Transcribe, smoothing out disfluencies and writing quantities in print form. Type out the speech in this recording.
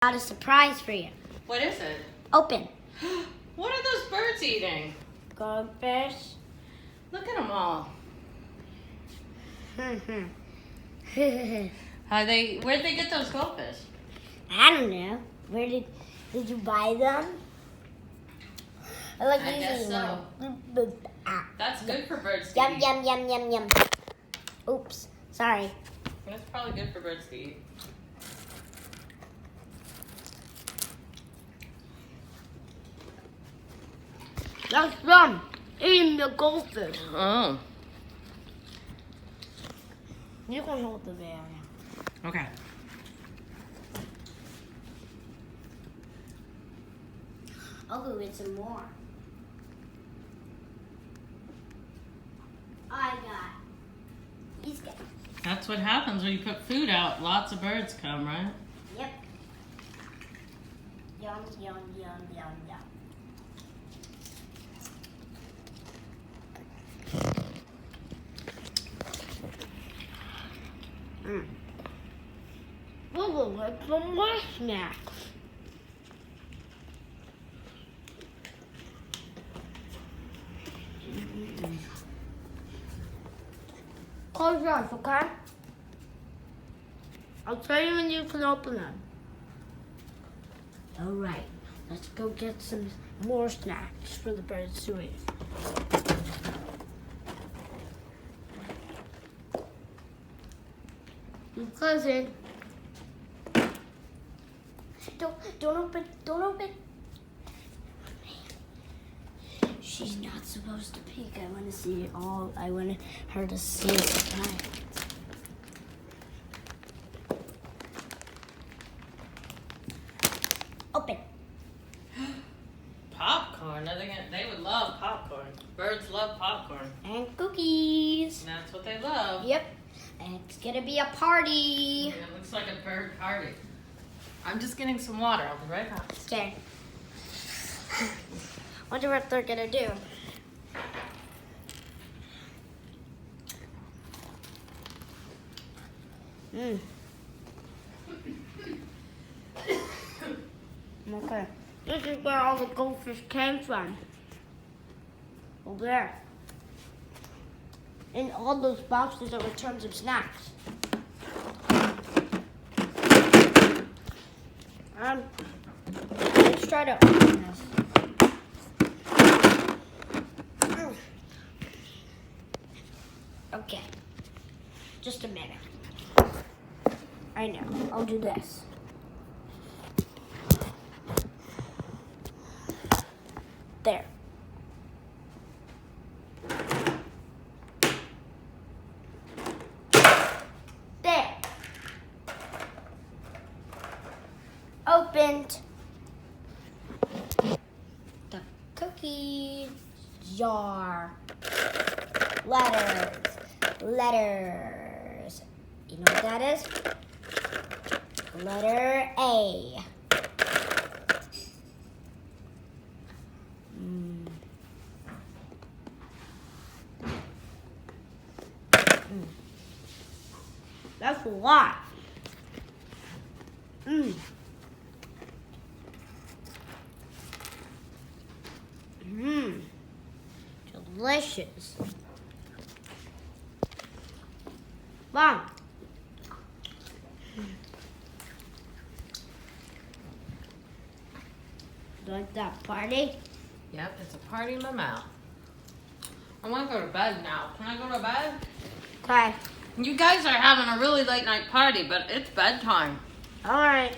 Got a surprise for you. What is it? Open. What are those birds eating? Goldfish. Look at them all. I Where'd they get those goldfish? don't know. Where did you buy them? I guess using so. one. That's good for birds to Yum, eat. yum, yum, yum, yum. Oops. Sorry. That's probably good for birds to eat. That's them eating the goldfish. Oh. You can hold the bear. Okay. I'll go get some more. I got. He's got. That's what happens when you put food out. Lots of birds come, right? Yep. Yum, yum, yum, yum, yum. We'll get some more snacks. Close your eyes, okay? I'll tell you when you can open them. All right, let's go get some more snacks for the birds to eat. You close it. Don't open. She's not supposed to peek. I want to see it all. I want her to see it. Open. Popcorn. They would love popcorn. Birds love popcorn. And cookies. And that's what they love. Yep. And it's gonna be a party. It looks like a bird party. I'm just getting some water. I'll be right back. Okay. Wonder what they're gonna do. Okay. This is where all the goldfish came from. Over there. In all those boxes that were tons of snacks. Let's try to open this. Okay. Just a minute. I know. I'll do this. There. There. Opened the cookie jar. Letters. You know what that is? Letter A. That's a lot. Delicious. Mom. Like that party? Yep, it's a party in my mouth. I want to go to bed now. Can I go to bed? Okay. You guys are having a really late night party, but it's bedtime. All right.